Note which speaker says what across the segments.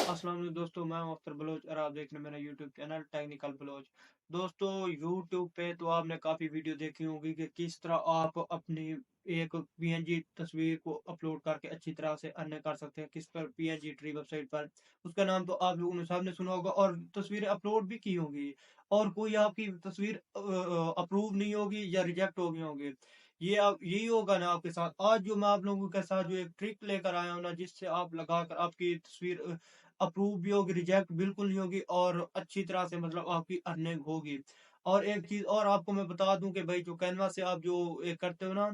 Speaker 1: अस्सलाम वालेकुम दोस्तों, मैं हूं अख्तर बलोच और आप देख रहे हैं मेरा यूट्यूब चैनल टेक्निकल बलोच। दोस्तों, यूट्यूब पे तो आपने काफ़ी वीडियो देखी होगी कि किस तरह आप अपनी एक पीएनजी तस्वीर को अपलोड करके अच्छी तरह से अर्न कर सकते हैं। किस पर? पीएनजी ट्री वेबसाइट पर। उसका नाम तो आप लोगों ने सबने सुना होगा और तस्वीरें अपलोड भी की होंगी, और कोई आपकी तस्वीर अप्रूव नहीं होगी या रिजेक्ट हो गई होगी। ये आप यही होगा ना आपके साथ। आज जो मैं आप लोगों के साथ जो एक ट्रिक लेकर आया हूँ ना, जिससे आप लगाकर आपकी तस्वीर अप्रूव भी होगी, रिजेक्ट बिल्कुल नहीं होगी और अच्छी तरह से मतलब आपकी अर्निंग होगी। और एक चीज़ और आपको मैं बता दूं कि भाई, जो कैनवा से आप जो ये करते हो ना,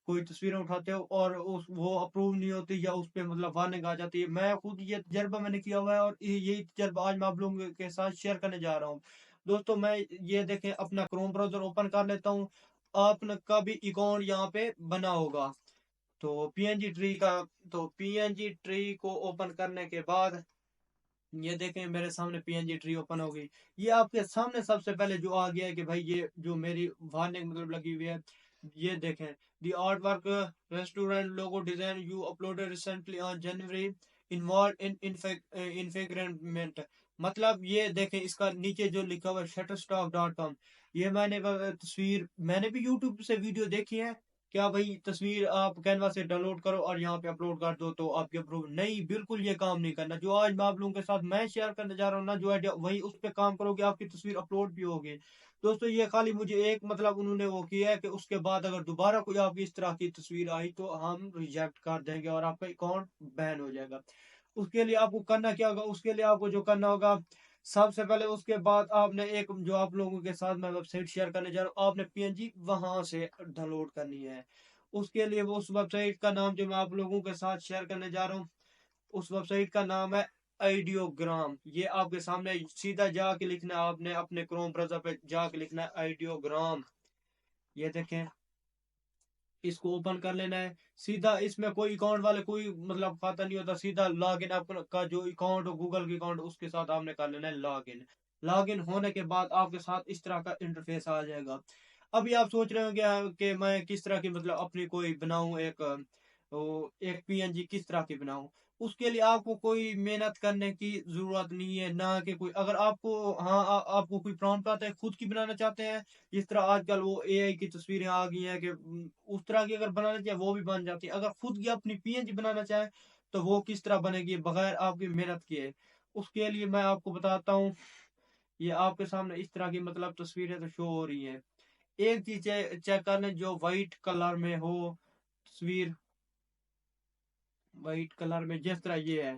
Speaker 1: कोई तस्वीरें उठाते हो और उस वो अप्रूव नहीं होती या उस पे मतलब वार्निंग आ जाती है। मैं खुद ये तजर्बा मैंने किया हुआ है और यही तजर्बा आज मैं आप लोगों के साथ शेयर करने जा रहा हूँ। दोस्तों, मैं ये देखें, अपना क्रोम ब्राउजर ओपन कर लेता हूँ। आपने का भी अकाउंट यहाँ पे बना होगा, तो पीएनजी ट्री का। तो पीएनजी ट्री को ओपन करने के बाद ये देखें, मेरे सामने पीएनजी ट्री ओपन हो गई। ये आपके सामने सबसे पहले जो आ गया है कि भाई ये जो मेरी वार्निंग मतलब लगी हुई है, ये देखें। The art work restaurant logo design you uploaded recently on January involve in infringement. मतलब ये देखें, इसका नीचे जो लिखा हुआ है shutterstock.com। ये तस्वीर मैंने भी यूट्यूब से वीडियो देखी है। क्या भाई, तस्वीर आप कैनवा से डाउनलोड करो और यहाँ पे अपलोड कर दो तो आपके अप्रूव? नहीं, बिल्कुल ये काम नहीं करना। जो आज मैं आप लोगों के साथ मैं शेयर करने जा रहा हूँ ना, जो आइडिया, वही उस पे काम करोगे, आपकी तस्वीर अपलोड भी होगी। दोस्तों, ये खाली मुझे एक मतलब उन्होंने वो किया है कि उसके बाद अगर दोबारा कोई आपकी इस तरह की तस्वीर आई तो हम रिजेक्ट कर देंगे और आपका अकाउंट बैन हो जाएगा। उसके लिए आपको करना क्या होगा? उसके लिए आपको जो करना होगा, सबसे पहले उसके बाद आपने एक जो आप लोगों के साथ मैं वेबसाइट शेयर करने जा रहा हूँ, आपने पीएनजी वहां से डाउनलोड करनी है। उसके लिए वो उस वेबसाइट का नाम जो मैं आप लोगों के साथ शेयर करने जा रहा हूँ, उस वेबसाइट का नाम है आइडियोग्राम। ये आपके सामने सीधा जाके लिखना है, आपने अपने क्रोम ब्राउज़र पे जाके लिखना है आइडियोग्राम। ये देखें, इसको ओपन कर लेना है। सीधा इसमें कोई अकाउंट वाले कोई मतलब खाता नहीं होता, सीधा लॉगिन आपका जो अकाउंट हो, गूगल के अकाउंट, उसके साथ आपने कर लेना है लॉगिन। लॉगिन होने के बाद आपके साथ इस तरह का इंटरफेस आ जाएगा। अभी आप सोच रहे हो क्या कि मैं किस तरह की मतलब अपनी कोई बनाऊं, एक पीएनजी किस तरह की बनाऊं। उसके लिए आपको कोई मेहनत करने की जरूरत नहीं है, ना कि कोई अगर आपको, हाँ, आपको कोई प्रॉम्प्ट आता है, खुद की बनाना चाहते हैं, जिस तरह आजकल वो एआई की तस्वीरें आ गई हैं कि उस तरह की अगर बनाना चाहे वो भी बन जाती है। अगर खुद की अपनी पीएनजी बनाना चाहे तो वो किस तरह बनेगी बगैर आपकी मेहनत किए? उसके लिए मैं आपको बताता हूँ। ये आपके सामने इस तरह की मतलब तस्वीरें तो शो हो रही हैं। एक चीज चेक कर लें, जो वाइट कलर में हो तस्वीर, वाइट कलर में जिस तरह ये है,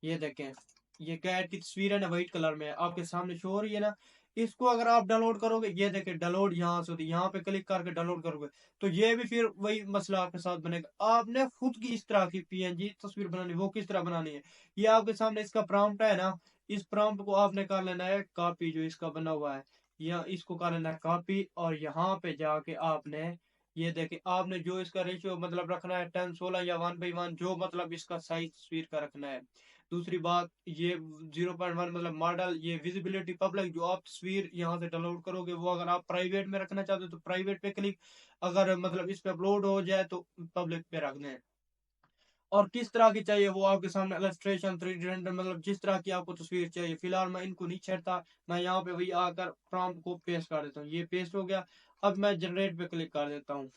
Speaker 1: ये देखें, ये कैट की तस्वीर है ना, व्हाइट कलर में आपके सामने शो हो रही है ना। इसको अगर आप डाउनलोड करोगे, ये देखें डाउनलोड यहाँ से होती है, यहाँ पे क्लिक करके डाउनलोड करोगे तो ये भी फिर वही मसला आपके साथ बनेगा। आपने खुद की इस तरह की पीएनजी तस्वीर बनानी, वो किस तरह बनानी है, ये आपके सामने इसका प्रॉम्प्ट है ना। इस प्रॉम्प्ट को आपने कर लेना है कॉपी, जो इसका बना हुआ है, या इसको कर लेना है कॉपी, और यहाँ पे जाके आपने ये देखे, आपने जो इसका रेशियो मतलब रखना है 10:16 या 1:1, जो मतलब इसका साइज तस्वीर का रखना है। दूसरी बात, ये 0.1 मतलब मॉडल, ये विजिबिलिटी पब्लिक, जो आप तस्वीर यहाँ से डाउनलोड करोगे वो अगर आप प्राइवेट में रखना चाहते हो तो प्राइवेट पे क्लिक, अगर मतलब इस पे अपलोड हो जाए तो पब्लिक पे रख दें। और किस तरह की चाहिए वो आपके सामने इलस्ट्रेशन, 3D रेंडर, मतलब जिस तरह की आपको तस्वीर चाहिए। फिलहाल मैं इनको नहीं छेड़ता, मैं यहाँ पे वही आकर प्रॉम्प्ट को पेस्ट कर देता हूँ। ये पेस्ट हो गया। अब मैं जनरेट पे क्लिक कर देता हूँ।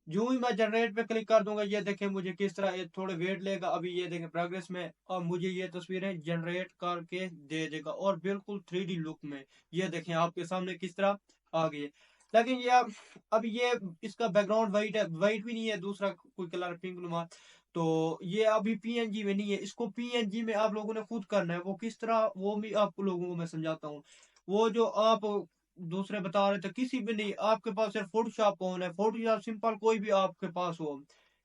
Speaker 1: जो ही मैं जनरेट पे क्लिक कर दूंगा, ये देखें मुझे किस तरह ये थोड़े वेट लेगा। अभी ये देखें प्रोग्रेस में, और मुझे ये तस्वीरें जनरेट करके दे देगा और बिल्कुल 3D लुक में। ये देखें आपके सामने किस तरह आ गई है। लेकिन ये अब ये इसका बैकग्राउंड वाइट है, वाइट भी नहीं है, दूसरा कोई कलर पिंक नुमा। तो ये अभी पीएनजी में नहीं है, इसको पीएनजी में आप लोगों ने खुद करना है। वो किस तरह, वो भी आप लोगों को मैं समझाता हूँ। वो जो आप दूसरे बता रहे थे, किसी भी नहीं, आपके पास सिर्फ फोटोशॉप ऑन है, फोटोशॉप सिंपल कोई भी आपके पास हो।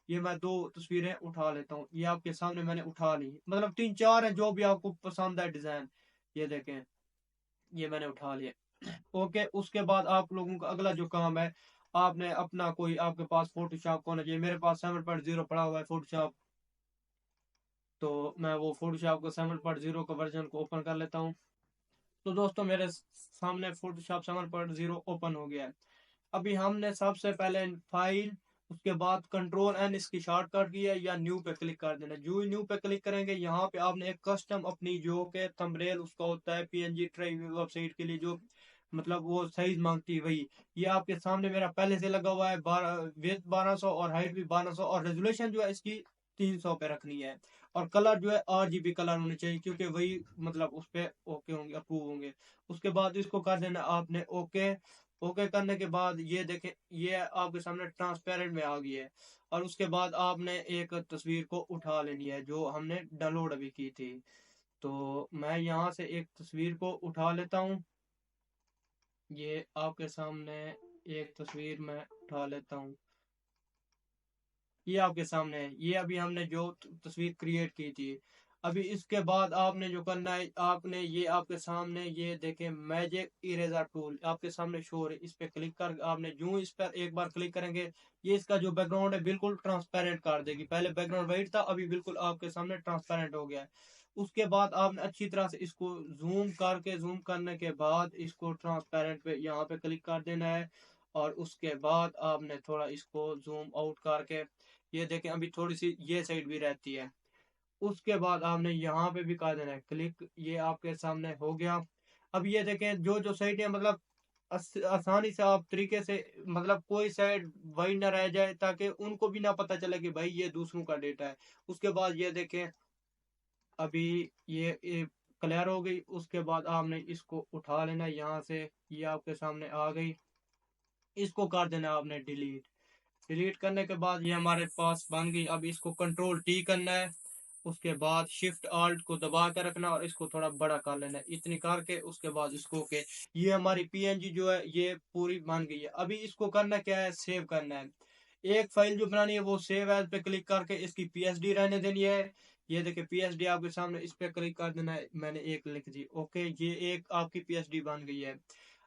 Speaker 1: ये मैं दो तस्वीरें उठा लेता हूँ, ये आपके सामने मैंने उठा ली, मतलब तीन चार हैं, जो भी आपको पसंद है डिजाइन। ये देखें, ये मैंने उठा लिया। ओके, उसके बाद आप लोगों का अगला जो काम है, आपने अपना कोई आपके पास फोटोशॉप कौन है, ये मेरे पास 7.0 पड़ा हुआ है फोटोशॉप। तो मैं वो फोटोशॉप को 7.0 का वर्जन को ओपन कर लेता हूँ। तो दोस्तों, मेरे सामने फोटोशॉप 7.0 ओपन हो गया है। अभी हमने सबसे पहले फाइल, اس کے بعد کنٹرول این اس کی شارٹ کٹ کی ہے یا نیو پہ کلک کر دینا. جو ہی نیو پہ کلک کریں گے یہاں پہ آپ نے ایک کسٹم اپنی جو کہ تھمبنیل اس کا ہوتا ہے PNG ٹرائی ویب سائٹ کے لیے جو مطلب وہ سائز مانگتی ہے وہی یہ آپ کے سامنے میرا پہلے سے لگا ہوا ہے. ویڈھ 1200 اور ہائٹ بھی 1200 اور ریزولیشن جو ہے اس کی 300 پہ رکھنی ہے. اور کلر جو ہے RGB کلر ہونے چاہیے کیونکہ وہی مطلب اس پہ اوکے ہوں گے اپروو ہوں گے. اس کے بعد اس کو کر دینا آپ نے اوکے. اوکے کرنے کے بعد یہ دیکھیں یہ آپ کے سامنے ٹرانسپیرنٹ میں آ گئی ہے. اور اس کے بعد آپ نے ایک تصویر کو اٹھا لینی ہے جو ہم نے ڈاؤن لوڈ ابھی کی تھی. تو میں یہاں سے ایک تصویر کو اٹھا لیتا ہوں. یہ آپ کے سامنے ایک تصویر میں اٹھا لیتا ہوں. یہ آپ کے سامنے ہے. یہ ابھی ہم نے جو تصویر کریٹ کی تھی. ابھی اس کے بعد آپ نے جو کرنا ہے آپ نے یہ آپ کے سامنے یہ دیکھیں میجک اریزر ٹول آپ کے سامنے شو ہو رہی ہے. اس پہ کلک کر آپ نے جو اس پر ایک بار کلک کریں گے یہ اس کا جو بیک گراؤنڈ ہے بالکل ٹرانسپیرنٹ کر دے گی. پہلے بیک گراؤنڈ وائٹ تھا ابھی بالکل آپ کے سامنے ٹرانسپیرنٹ ہو گیا ہے. اس کے بعد آپ نے اچھی طرح سے اس کو زوم کر کے زوم کرنے کے بعد اس کو ٹرانسپیرنٹ پہ یہاں پہ کلک کر دینا ہے. اور اس کے بعد آپ نے تھوڑا اس کو زوم آؤٹ کر کے یہ دیکھیں ابھی تھوڑی سی یہ سائڈ بھی رہتی ہے. اس کے بعد آپ نے یہاں پہ بھی کر دینا ہے کلک. یہ آپ کے سامنے ہو گیا. اب یہ دیکھیں جو سائٹ ہے مطلب آسانی سے آپ طریقے سے مطلب کوئی سائٹ وہی نہ رہ جائے تاکہ ان کو بھی نہ پتہ چلے کہ بھائی یہ دوسروں کا ڈیٹا ہے. اس کے بعد یہ دیکھیں ابھی یہ کلیئر ہو گئی. اس کے بعد آپ نے اس کو اٹھا لینا یہاں سے. یہ آپ کے سامنے آ گئی. اس کو کر دینا آپ نے ڈیلیٹ. ڈیلیٹ کرنے کے بعد یہ ہمارے پاس بن گئی. اب اس کو کنٹرول T کرنا ہے. اس کے بعد شفٹ آلٹ کو دبا کے رکھنا اور اس کو تھوڑا بڑا کر لینا ہے اتنی کر کے. اس کے بعد اس کو کہ یہ ہماری PNG جو ہے یہ پوری بن گئی ہے. ابھی اس کو کرنا کیا ہے سیو کرنا ہے. ایک فائل جو بنانی ہے وہ سیو ایز پہ کلک کر کے اس کی PSD رہنے دینی ہے. یہ دیکھیں PSD آپ کے سامنے اس پہ کلک کر دینا ہے. میں نے ایک لکھ دی اوکے. یہ ایک آپ کی PSD بن گئی ہے.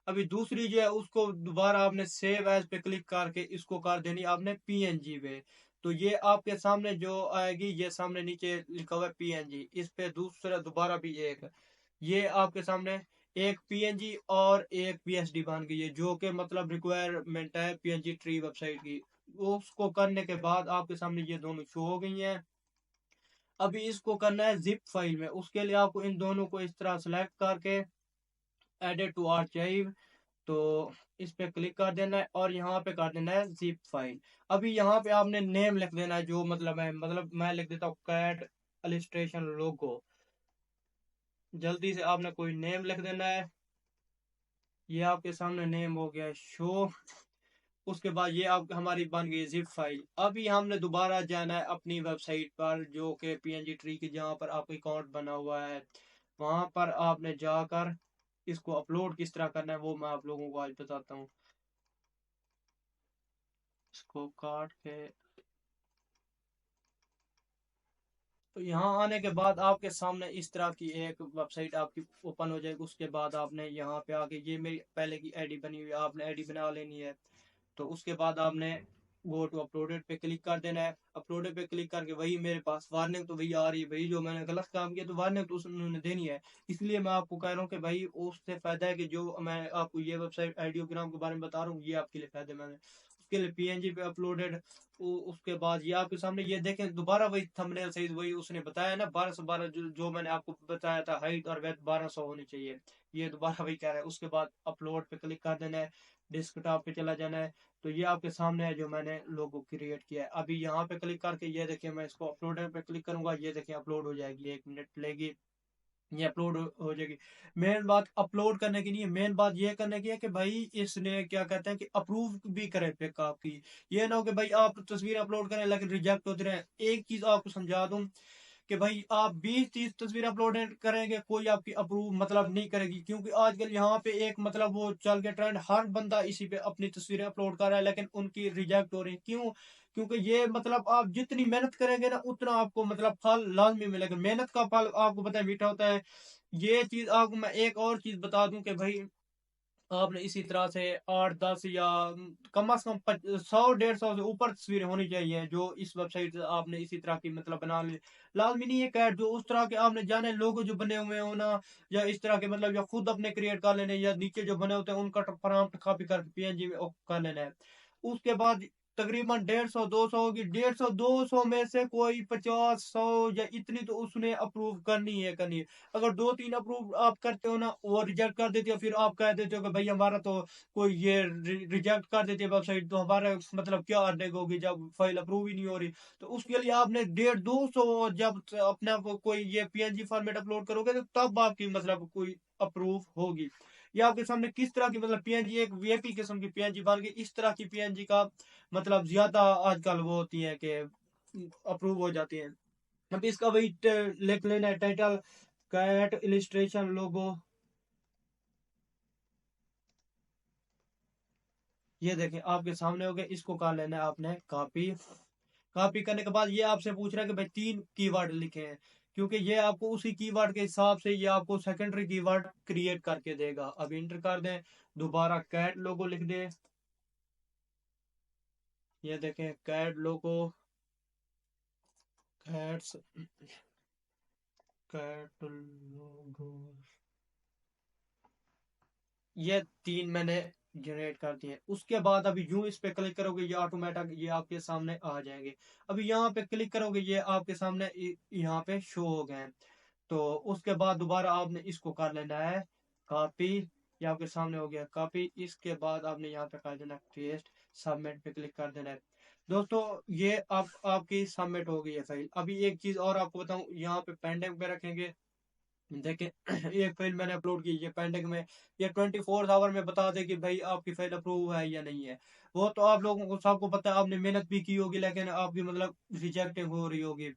Speaker 1: ابھی دوسری جو ہے اس کو دوبارہ آپ نے سیو ایز پہ کلک کر کے اس کو کر دینی آپ نے PNG پہ. تو یہ آپ کے سامنے جو آئے گی یہ سامنے نیچے لکھا ہوا ہے PNG. اس پہ دوسرا دوبارہ بھی ایک یہ آپ کے سامنے ایک PNG اور ایک PSD بن گئی ہے جو کہ مطلب ریکوائرمنٹ ہے PNG ٹری ویب سائٹ کی. اس کو کرنے کے بعد آپ کے سامنے یہ دونوں شو ہو گئی ہیں. ابھی اس کو کرنا ہے زپ فائل میں. اس کے لیے آپ کو ان دونوں کو اس طرح سلیکٹ کر کے ایڈٹ ٹو آرچیو تو اس پہ کلک کر دینا ہے اور یہاں پہ کر دینا ہے زپ فائل. ابھی یہاں پہ آپ نے نیم لکھ دینا ہے جو مطلب ہے مطلب میں لکھ دیتا ہوں کیٹ السٹریشن لوگو. جلدی سے آپ نے کوئی نیم لکھ دینا ہے. یہ آپ کے سامنے نیم ہو گیا شو. اس کے بعد یہ آپ ہماری بن گئی زپ فائل. ابھی ہم نے دوبارہ جانا ہے اپنی ویب سائٹ پر جو کہ PNG ٹری کی جہاں پر آپ کا اکاؤنٹ بنا ہوا ہے. وہاں پر آپ نے جا کر اس کو اپلوڈ کس طرح کرنا ہے وہ میں آپ لوگوں کو آج بتاتا ہوں. اس کو کاٹ کے تو یہاں آنے کے بعد آپ کے سامنے اس طرح کی ایک ویب سائٹ آپ کی اوپن ہو جائے گی. اس کے بعد آپ نے یہاں پہ آ کے یہ میری پہلے کی ID بنی ہوئی آپ نے ID بنا لینی ہے. تو اس کے بعد آپ نے گو ٹو اپلوڈیڈ پہ کلک کر دینا ہے. اپلوڈیڈ پہ کلک کر کے وہی میرے پاس وارننگ تو وہی آ رہی ہے وہی جو میں نے غلط کام کیا تو وارننگ تو انہوں نے دینی ہے. اس لیے میں آپ کو کہہ رہا ہوں کہ بھائی اس سے فائدہ ہے کہ جو میں آپ کو یہ ویب سائٹ آئیڈیوگرام کے بارے میں بتا رہا ہوں یہ آپ کے لیے فائدہ مند ہے. اس کے لیے PNG پہ اپلوڈیڈ. اس کے بعد یہ آپ کے سامنے یہ دیکھیں دوبارہ وہی تھمبنیل سائز وہی اس نے بتایا نا 1212 جو میں نے آپ کو بتایا تھا ہائٹ اور ویڈھ 1200 ہونی چاہیے. یہ دوبارہ وہی کہہ رہا ہے. اس کے بعد اپلوڈ پہ کلک کر دینا ہے. ڈیسک ٹاپ پہ چلا جانا ہے. تو یہ آپ کے سامنے ہے جو میں نے لوگو کریٹ کیا ہے. ابھی یہاں پہ کلک کر کے یہ دیکھیں میں اس کو اپلوڈ پہ کلک کروں گا. یہ دیکھیں اپلوڈ ہو جائے گی 1 منٹ لے گی. یہ اپلوڈ ہو جائے گی. مین بات اپلوڈ کرنے کی نہیں ہے. مین بات یہ کرنے کی ہے کہ بھائی اس نے کیا کہتے ہیں کہ اپروو بھی کرے پک آپ کی. یہ نہ ہو کہ بھائی آپ تصویر اپلوڈ کریں لیکن ریجیکٹ ہوتے رہیں. ایک چیز آپ کو سمجھا دوں کہ بھائی آپ 20-30 تصویر اپلوڈ کریں گے کوئی آپ کی اپروو مطلب نہیں کرے گی. کیونکہ آج کل یہاں پہ ایک مطلب وہ چل گیا ٹرینڈ ہر بندہ اسی پہ اپنی تصویریں اپلوڈ کر رہا ہے لیکن ان کی ریجیکٹ ہو رہی ہیں. کیوں؟ کیونکہ یہ مطلب آپ جتنی محنت کریں گے نا اتنا آپ کو مطلب پھل لازمی ملے گا. محنت کا پھل آپ کو پتہ ہے میٹھا ہوتا ہے. یہ چیز آپ کو میں ایک اور چیز بتا دوں کہ بھائی آپ نے اسی طرح سے 8-10 یا کم از کم 100-150 سے اوپر تصویریں ہونی چاہیے جو اس ویب سائٹ سے آپ نے اسی طرح کی مطلب بنا لی. لازمی نہیں ہے کہ جو اس طرح کے آپ نے جانے لوگو جو بنے ہوئے ہوں نا یا اس طرح کے مطلب یا خود اپنے کریٹ کر لینے یا نیچے جو بنے ہوتے ہیں ان کا پرامپٹ کاپی کر کے PNG میں کر لینا ہے. اس کے بعد तकरीबन 150-200 होगी, 150-200 में से कोई 50-100 या इतनी तो उसने अप्रूव करनी है। अगर 2-3 अप्रूव आप करते हो ना, वो रिजेक्ट कर देती है, फिर आप कह देते हो कि भाई हमारा तो कोई ये रिजेक्ट कर देती है वेबसाइट, तो हमारा मतलब क्या अर्निंग होगी जब फाइल अप्रूव ही नहीं हो रही। तो उसके लिए आपने 150-200 जब अपना कोई ये पीएनजी फॉर्मेट अपलोड करोगे तो तब आपकी मतलब कोई अप्रूव होगी। ये आपके सामने किस तरह की मतलब पीएनजी एक वीआईपी किस्म की पीएनजी बन गई। इस तरह की पीएनजी का मतलब ज्यादा आजकल वो होती है कि अप्रूव हो जाती है। अब इसका वही लिख लेना है टाइटल, कैट इलिस्ट्रेशन, लोगो। ये देखें आपके सामने हो गया, इसको कर लेना है आपने कॉपी। कॉपी करने के बाद ये आपसे पूछ रहा है कि भाई 3 कीवर्ड लिखे हैं, क्योंकि ये आपको उसी कीवर्ड के हिसाब से ये आपको सेकेंडरी कीवर्ड क्रिएट करके देगा। अब इंटर कर दें, दोबारा कैट लोगो लिख दें। ये देखें कैट लोगो, कैट्स, कैट लोगो, ये 3 मैंने जनरेट कर दिए। उसके बाद अभी यूं इस पे क्लिक करोगे ये ऑटोमेटिक ये आपके सामने आ जाएंगे। अभी यहाँ पे क्लिक करोगे ये आपके सामने यहाँ पे शो हो गए हैं। तो उसके बाद दोबारा आपने इसको कर लेना है कॉपी। ये आपके सामने हो गया कॉपी। इसके बाद आपने यहाँ पे कर देना पेस्ट, सबमिट पे क्लिक कर देना है। दोस्तों ये अब आपकी सबमिट हो गई है फाइल। अभी एक चीज और आपको बताऊं, यहाँ पे पेंडिंग पे रखेंगे। देखें एक फाइल मैंने अपलोड की, ये पेंडिंग में, ये 24 आवर में बता दे कि भाई आपकी फाइल अप्रूव है या नहीं है। वो तो आप लोगों को सबको पता है, आपने मेहनत भी की होगी लेकिन आपकी मतलब रिजेक्टिंग हो रही होगी।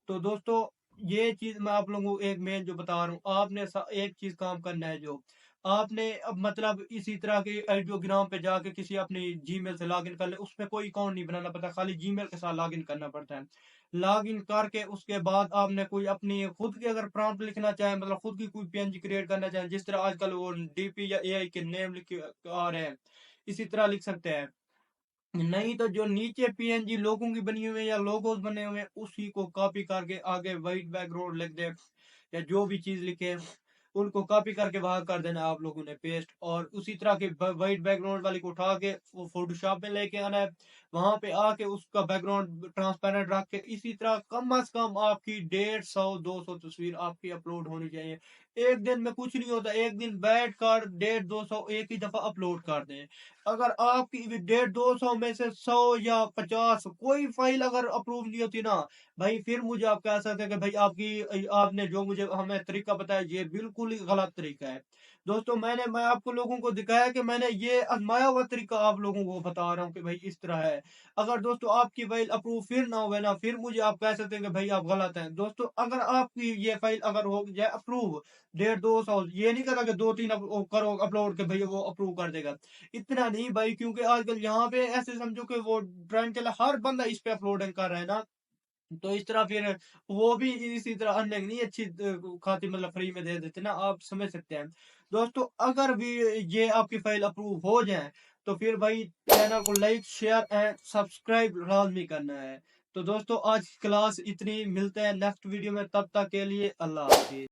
Speaker 1: तो दोस्तों ये चीज मैं आप लोगों को एक मेन जो बता रहा हूँ, आपने एक चीज काम करना है, जो आपने अब मतलब इसी तरह के आइडियोग्राम पे जाके किसी अपनी जीमेल से लॉगिन कर ले, उसमें कोई अकाउंट नहीं बनाना पड़ता, खाली जीमेल के साथ लॉगिन करना पड़ता है। लॉगिन करके उसके बाद आपने कोई अपनी खुद की अगर प्रॉम्प्ट लिखना चाहे, मतलब खुद की कोई पीएनजी क्रिएट करना चाहे, जिस तरह आजकल वो डीपी या एआई के नेम लिख के आ रहे हैं, इसी तरह लिख सकते हैं। नहीं तो जो नीचे पीएनजी लोगों की बनी हुई है या लोगोस बने हुए हैं, उसी को कॉपी करके आगे व्हाइट बैकग्राउंड लिख दे या जो भी चीज लिखे उनको कॉपी करके वहां कर देना आप लोगों ने पेस्ट। और उसी तरह के व्हाइट बैकग्राउंड वाली को उठा के वो फोटोशॉप में लेके आना है, वहां पे आके उसका बैकग्राउंड ट्रांसपेरेंट रख के इसी तरह कम अज कम आपकी 150-200 तस्वीर आपकी अपलोड होनी चाहिए। एक दिन में कुछ नहीं होता, एक दिन बैठ कर 150-200 एक ही दफा अपलोड कर दें। अगर आपकी 150-200 में से 100 या 50 कोई फाइल अगर अप्रूव नहीं होती ना भाई, फिर मुझे आप कह सकते हैं कि भाई आपकी आपने जो मुझे हमें तरीका बताया ये बिल्कुल ही गलत तरीका है। दोस्तों मैं आपको लोगों को दिखाया कि मैंने ये आजमाया हुआ तरीका आप लोगों को बता रहा हूँ कि भाई इस तरह है। अगर दोस्तों आपकी फाइल अप्रूव फिर ना हुए ना, फिर मुझे आप कह सकते हैं कि भाई आप गलत हैं। दोस्तों अगर आपकी ये फाइल अगर हो जाए अप्रूव 150-200, ये नहीं करा कि 2-3 करो अपलोड के भाई वो अप्रूव कर देगा, इतना नहीं भाई, क्योंकि आजकल यहाँ पे ऐसे समझो कि वो ट्रेंड चला, हर बंदा इस पे अपलोडिंग कर रहा है ना। तो इस तरह फिर वो भी इसी तरह अर्निंग नहीं अच्छी खाती मतलब फ्री में दे देते ना, आप समझ सकते हैं। दोस्तों अगर भी ये आपकी फाइल अप्रूव हो जाए तो फिर भाई चैनल को लाइक शेयर एंड सब्सक्राइब लाजमी करना है। तो दोस्तों आज क्लास इतनी, मिलते हैं नेक्स्ट वीडियो में, तब तक के लिए अल्लाह हाफिज।